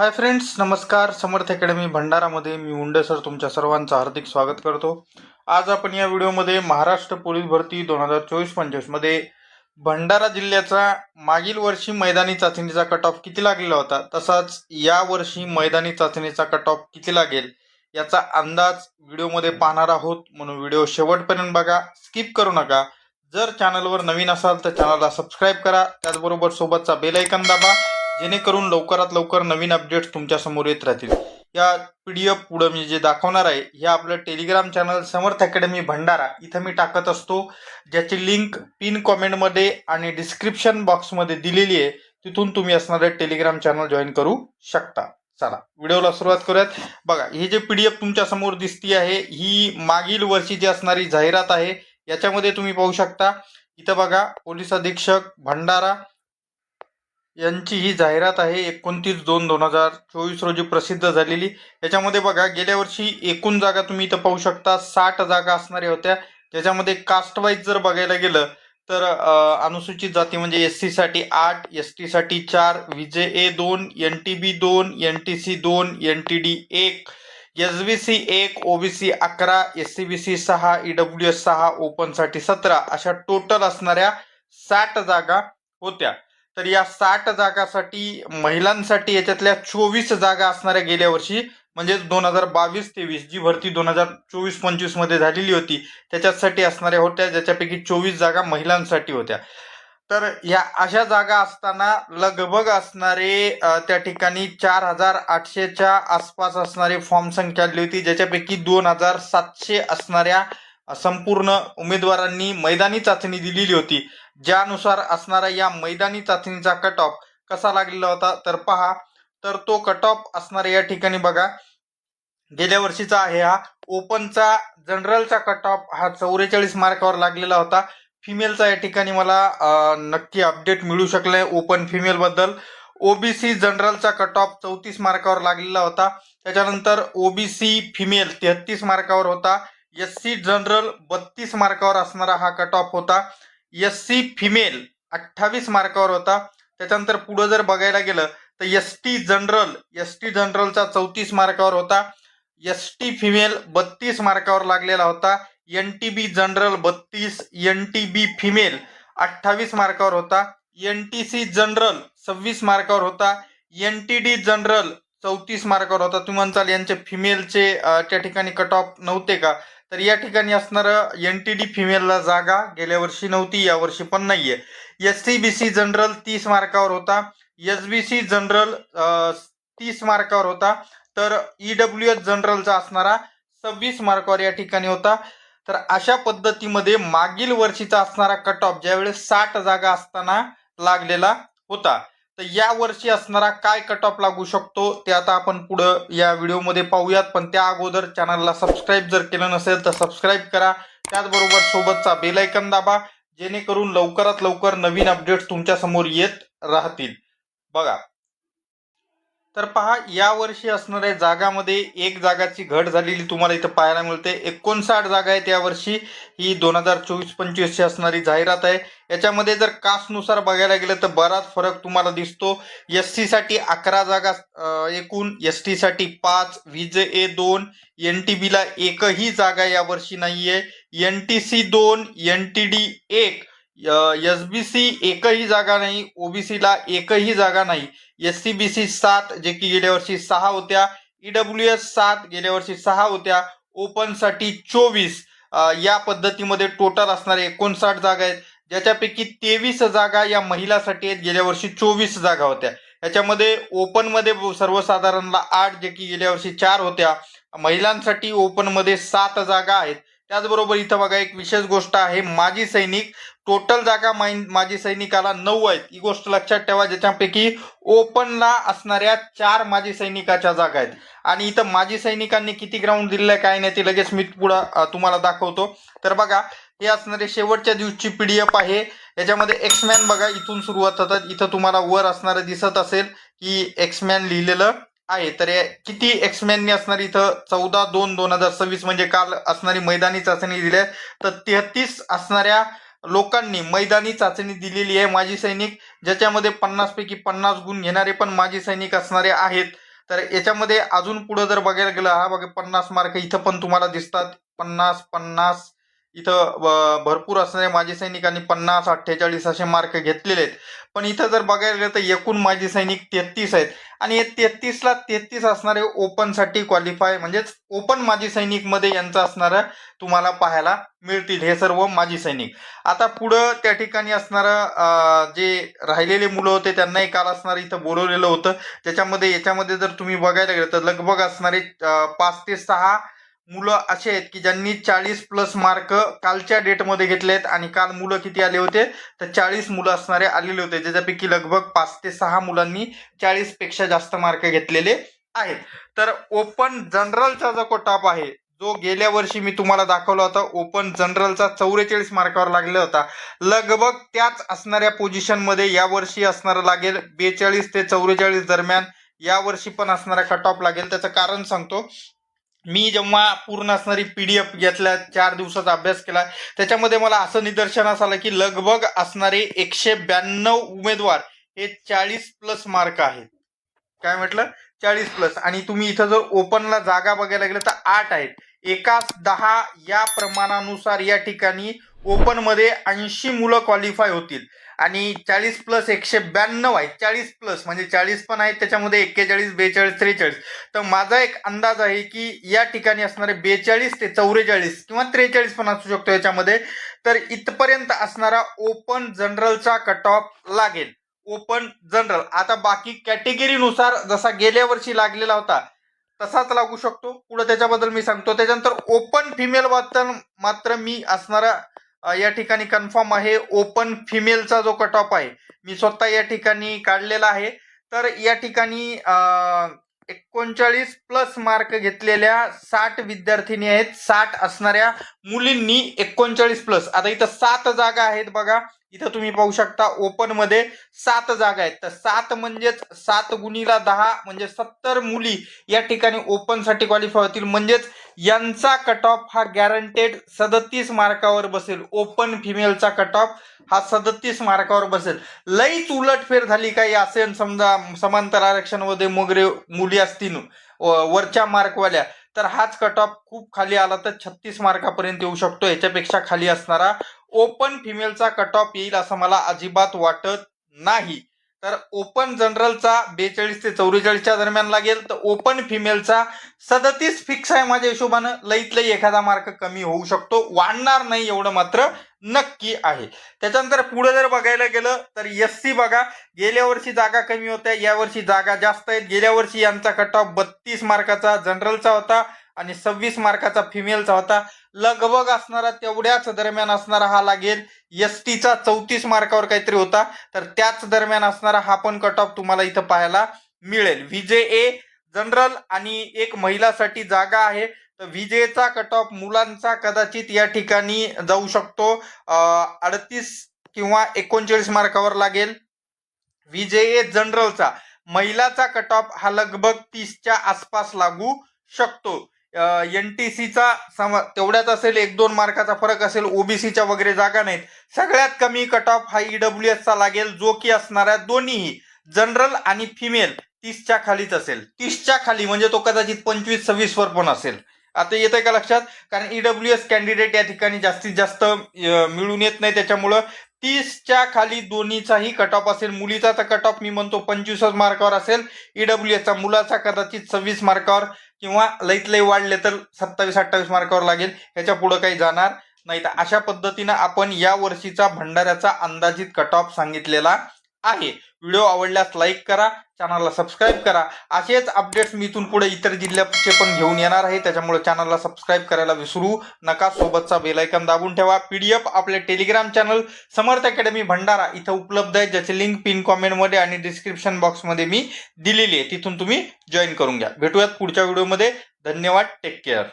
Hi friends, नमस्कार. समर्थ academy भंडारामध्ये मी उंडे sir तुमच्या सर्वांचं हार्दिक स्वागत करतो. आज आपण या व्हिडिओमध्ये महाराष्ट्र पोलीस भरती 2024-25 मध्ये भंडारा जिल्ह्याचा मागील वर्षी मैदानी चाचणीचा कट ऑफ किती लागलेला होता, तसाच या वर्षी मैदानी चाचणीचा कट ऑफ किती लागेल याचा अंदाज व्हिडिओमध्ये पाहणार आहोत. म्हणून व्हिडिओ शेवटपर्यंत बघा, स्किप करू नका. जर चॅनलवर नवीन असाल तर चॅनलला सबस्क्राईब करा, त्याचबरोबर सोबतचा बेल आयकॉन दाबा, जेणेकरून लवकरात लवकर नवीन अपडेट्स तुमच्या समोर येत राहतील. या PDF पुढे मी जे दाखवणार आहे हे आपलं टेलिग्राम चॅनल समर्थ अकॅडमी भंडारा इथं मी टाकत असतो, ज्याची लिंक पिन कॉमेंटमध्ये आणि डिस्क्रिप्शन बॉक्समध्ये दिलेली आहे. तिथून तुम्ही असणारे टेलिग्राम चॅनल जॉईन करू शकता. चला व्हिडिओला सुरुवात करूयात. बघा, ही जे PDF तुमच्या समोर दिसती आहे ही मागील वर्षीची असणारी जाहिरात आहे. याच्यामध्ये तुम्ही पाहू शकता, इथं बघा पोलीस अधीक्षक भंडारा यांची ही जाहिरात आहे 29/2/2024 रोजी प्रसिद्ध झालेली. याच्यामध्ये बघा, गेल्या वर्षी एकूण जागा तुम्ही इथं पाहू शकता 60 जागा असणाऱ्या होत्या. त्याच्यामध्ये कास्ट वाईज जर बघायला गेलं तर अनुसूचित जाती म्हणजे SC साठी 8, ST साठी 4, VJA 2, NTB 2, NTC 2, NTD 1, SBC 1, OBC 11, SCBC 6, EWS 6, open साठी 17 अशा टोटल असणाऱ्या 60 जागा होत्या. तर या 60 जागासाठी महिलांसाठी याच्यातल्या 24 जागा असणाऱ्या गेल्या वर्षी म्हणजे 2022-23 जी भरती 2024-25 मध्ये झालेली होती त्याच्यासाठी असणाऱ्या होत्या, ज्याच्यापैकी 24 जागा महिलांसाठी होत्या. तर या अशा जागा असताना लगभग असणारे त्या ठिकाणी 4800च्या आसपास असणारे फॉर्म संख्या आली होती, ज्याच्यापैकी 2700 असणाऱ्या संपूर्ण उमेदवारांनी मैदानी चाचणी दिलेली होती. ज्यानुसार असणारा या मैदानी चाचणीचा कट ऑफ कसा लागलेला होता तर पहा, तर तो कट ऑफ असणारा या ठिकाणी बघा गेल्या वर्षीचा आहे. हा ओपनचा जनरलचा कट ऑफ हा 44 मार्कावर लागलेला होता. फिमेलचा या ठिकाणी मला नक्की अपडेट मिळू शकलाय ओपन फिमेल बद्दल. OBC जनरलचा कट ऑफ 34 मार्कावर लागलेला होता. त्याच्यानंतर OBC फिमेल 33 मार्कावर होता. SC जनरल 32 मार्कावर असणारा हा कट ऑफ होता. SC फिमेल 28 मार्कावर होता. त्याच्यानंतर पुढे जर बघायला गेलं तर ST जनरलचा 34 मार्कावर होता. ST फिमेल 32 मार्कावर लागलेला होता. NTB जनरल 32, NTB फिमेल 28 मार्कावर होता. NTC जनरल 26 मार्कावर होता. NTD जनरल 34 मार्कावर होता. तुम्ही म्हणताल यांचे फिमेलचे त्या ठिकाणी कट ऑफ नव्हते का, तर या ठिकाणी असणारं NTD फिमेलला जागा गेल्या वर्षी नव्हती, या वर्षी पण नाहीये. SCBC जनरल 30 मार्कावर होता. SBC जनरल 30 मार्कावर होता. तर EWS जनरलचा असणारा 26 मार्कावर या ठिकाणी होता. तर अशा पद्धतीमध्ये मागील वर्षीचा असणारा कट ऑफ ज्यावेळेस 60 जागा असताना लागलेला होता, तर या वर्षी असणारा काय कट ऑफ लागू शकतो ते आता आपण पुढं या व्हिडिओमध्ये पाहूयात. पण त्या अगोदर चॅनलला सबस्क्राईब जर केलं नसेल तर सबस्क्राईब करा, त्याचबरोबर सोबतचा बेल आयकॉन दाबा, जेणेकरून लवकरात लवकर नवीन अपडेट्स तुमच्या समोर येत राहतील. बघा, तर पहा, या वर्षी असणाऱ्या जागामध्ये एक जागाची घट झालेली तुम्हाला इथं पाहायला मिळते. 59 जागा आहेत यावर्षी. ही 2024-25 ची असणारी जाहिरात आहे. याच्यामध्ये जर कास्टनुसार बघायला गेलं तर बराच फरक तुम्हाला दिसतो. SC साठी 11 जागा एकूण, ST साठी 5, VJA 2, NTB ला एकही जागा यावर्षी नाहीये, NTC 2, NTD 1, SBC एकही जागा नाही, OBC ला एकही जागा नाही, SCBC 7 जे की गेल्या वर्षी 6 होत्या, EWS 7 गेल्या वर्षी 6 होत्या, ओपन साठी 24. या पद्धतीमध्ये टोटल असणारे 59 जागा आहेत, ज्याच्यापैकी 23 जागा या महिलांसाठी आहेत. गेल्या वर्षी 24 जागा होत्या. याच्यामध्ये ओपन मध्ये सर्वसाधारणला 8 जे की गेल्या वर्षी 4 होत्या. महिलांसाठी ओपन मध्ये 7 जागा आहेत. त्याचबरोबर इथं बघा, एक विशेष गोष्ट आहे, माजी सैनिक टोटल जागा माजी सैनिकाला 9 आहेत. ही गोष्ट लक्षात ठेवा, ज्याच्यापैकी ओपनला असणाऱ्या 4 माजी सैनिकाच्या जागा आहेत. आणि इथं माजी सैनिकांनी किती ग्राउंड दिलेलं आहे काय नाही ते लगेच मी पुढं तुम्हाला दाखवतो. तर बघा, हे असणारे शेवटच्या दिवसची PDF आहे. याच्यामध्ये एक्समॅन बघा इथून सुरुवात होतात. इथं तुम्हाला वर असणारं दिसत असेल की एक्समॅन लिहिलेलं आहे. तर किती एक्समॅननी असणार इथं 14/2/2026 म्हणजे काल असणारी मैदानी चाचणी दिली आहे. तर 33 असणाऱ्या लोकांनी मैदानी चाचणी दिलेली आहे माजी सैनिक, ज्याच्यामध्ये 50 पैकी 50 गुण घेणारे पण माजी सैनिक असणारे आहेत. तर याच्यामध्ये अजून पुढे जर बघायला गेलं, हा बघा 50 मार्क इथं पण तुम्हाला दिसतात, 50 इथं भरपूर असणारे माजी सैनिकांनी 50 48 असे मार्क घेतलेले आहेत. पण इथं जर बघायला गेलं तर एकूण माजी सैनिक 33 आहेत आणि हे 33ला 33 असणारे ओपनसाठी क्वालिफाय म्हणजेच ओपन माजी सैनिक मध्ये यांचं असणारं तुम्हाला पाहायला मिळतील हे सर्व माजी सैनिक. आता पुढं त्या ठिकाणी असणारं जे राहिलेले मुलं होते त्यांनाही काल असणार इथं बोलवलेलं होतं, त्याच्यामध्ये याच्यामध्ये जर तुम्ही बघायला गेलं तर लगभग असणारे 5 ते 6 मुलं असे आहेत की ज्यांनी 40+ मार्क कालच्या डेटमध्ये घेतले आहेत. आणि काल मुलं किती आले होते तर 40 मुलं असणारे आलेले होते, ज्याच्यापैकी लगभग 5 ते 6 मुलांनी 40 पेक्षा जास्त मार्क घेतलेले आहेत. तर ओपन जनरलचा जो कटऑफ आहे, जो गेल्या वर्षी मी तुम्हाला दाखवला होता, ओपन जनरलचा 44 मार्कावर लागला होता, लगभग त्याच असणाऱ्या पोझिशन मध्ये यावर्षी असणारा लागेल 42 ते 44 दरम्यान यावर्षी पण असणारा कट ऑफ लागेल. त्याचं कारण सांगतो, मी जेव्हा पूर्ण असणारी PDF घेतल्या 4 दिवसाचा अभ्यास केला, त्याच्यामध्ये मला असं निदर्शनास आलं की लगभग असणारे 192 उमेदवार हे 40+ मार्क आहेत. काय म्हटलं 40+. आणि तुम्ही इथं जर ओपनला जागा बघायला गेलं तर 8 आहेत. एकाच 10 या प्रमाणानुसार या ठिकाणी ओपन मध्ये 80 मुलं क्वालिफाय होतील आणि 40+ 192 आहेत. 40+ म्हणजे 40 पण आहेत त्याच्यामध्ये, 41 42 43. तर माझा एक अंदाज आहे की या ठिकाणी असणारे 42 ते 44 किंवा 43 पण असू शकतो याच्यामध्ये. तर इथपर्यंत असणारा ओपन जनरलचा कट ऑफ लागेल. ओपन जनरल आता बाकी कॅटेगरीनुसार जसा गेल्या वर्षी लागलेला होता तसाच लागू शकतो. पुढे त्याच्याबद्दल मी सांगतो. त्याच्यानंतर ओपन फिमेल बद्दल मात्र मी असणारा या ठिकाणी कन्फर्म आहे. ओपन फिमेलचा जो कट ऑफ आहे मी स्वतः या ठिकाणी काढलेला आहे. तर या ठिकाणी 39+ मार्क घेतलेल्या 60 विद्यार्थिनी आहेत. 60 असणाऱ्या मुलींनी 39+. आता इथं 7 जागा आहेत बघा, इथं तुम्ही पाहू शकता ओपन मध्ये 7 जागा आहेत. तर 7 म्हणजेच 7 गुणीला 10 म्हणजे 70 मुली या ठिकाणी ओपन साठी क्वालिफाय होतील. म्हणजेच यांचा कट ऑफ हा गॅरंटेड 37 मार्कावर बसेल. ओपन फिमेलचा कट ऑफ हा 37 मार्कावर बसेल. लईच उलटफेर झाली काही असेल, समजा समांतर आरक्षणामध्ये मोगरे मुली असतील वरच्या मार्कवाल्या, तर हाच कट ऑफ खूप खाली आला तर 36 मार्कापर्यंत येऊ शकतो. याच्यापेक्षा खाली असणारा ओपन फिमेलचा कट ऑफ येईल असं मला अजिबात वाटत नाही. तर ओपन जनरलचा 42 ते 44च्या दरम्यान लागेल, तर ओपन फिमेलचा 37 फिक्स आहे माझ्या हिशोबानं. लईत लई एखादा मार्क कमी होऊ शकतो, वाढणार नाही एवढं मात्र नक्की आहे. त्याच्यानंतर पुढे जर बघायला गेलं तर SC बघा, गेल्या वर्षी जागा कमी होत्या, यावर्षी जागा जास्त आहेत. गेल्या वर्षी यांचा कट ऑफ 32 मार्काचा जनरलचा होता आणि 26 मार्काचा फिमेलचा होता. लगभग असणारा तेवढ्याच दरम्यान असणारा हा लागेल. STचा 34 मार्कावर काहीतरी होता, तर त्याच दरम्यान असणारा हा पण कट ऑफ तुम्हाला इथं पाहायला मिळेल. VJA जनरल आणि एक महिलासाठी जागा आहे, तर VJAचा कट ऑफ मुलांचा कदाचित या ठिकाणी जाऊ शकतो 38 किंवा 39 मार्कावर लागेल. VJA जनरलचा महिलाचा कट ऑफ हा लगभग 30च्या आसपास लागू शकतो. NTCचा तेवढ्याच असेल, 1-2 मार्काचा फरक असेल. OBCच्या वगैरे जागा नाहीत. सगळ्यात कमी कट ऑफ हा EWSचा लागेल, जो की असणाऱ्या दोन्हीही जनरल आणि फिमेल 30च्या खालीच असेल. 30च्या खाली म्हणजे तो कदाचित 25-26 वर पण असेल. आता येत आहे का लक्षात? कारण EWS कॅन्डिडेट या ठिकाणी जास्तीत जास्त मिळून येत नाही, त्याच्यामुळं 30च्या खाली दोन्हीचाही कट ऑफ असेल. मुलीचा कट ऑफ मी म्हणतो 25 मार्कावर असेल. EWSचा मुलाचा कदाचित 26 मार्कावर किंवा लईत लई वाढले तर 27-28 मार्कावर लागेल. याच्या पुढे काही जाणार नाही. तर अशा पद्धतीनं आपण या वर्षीचा भंडाऱ्याचा अंदाजित कट ऑफ सांगितलेला आहे. व्हिडिओ आवडल्यास लाईक करा, चॅनलला सबस्क्राईब करा. असेच अपडेट्स मी इथून पुढे इतर जिल्ह्याचे पण घेऊन येणार आहे, त्याच्यामुळे चॅनलला सबस्क्राईब करायला विसरू नका. सोबतचा बेल आयकॉन दाबून ठेवा. PDF आपले टेलिग्राम चॅनल समर्थ अकॅडमी भंडारा इथं उपलब्ध आहे, ज्याची लिंक पिन कॉमेंटमध्ये आणि डिस्क्रिप्शन बॉक्समध्ये मी दिलेली आहे. तिथून तुम्ही जॉईन करून घ्या. भेटूयात पुढच्या व्हिडिओमध्ये. धन्यवाद. Take care.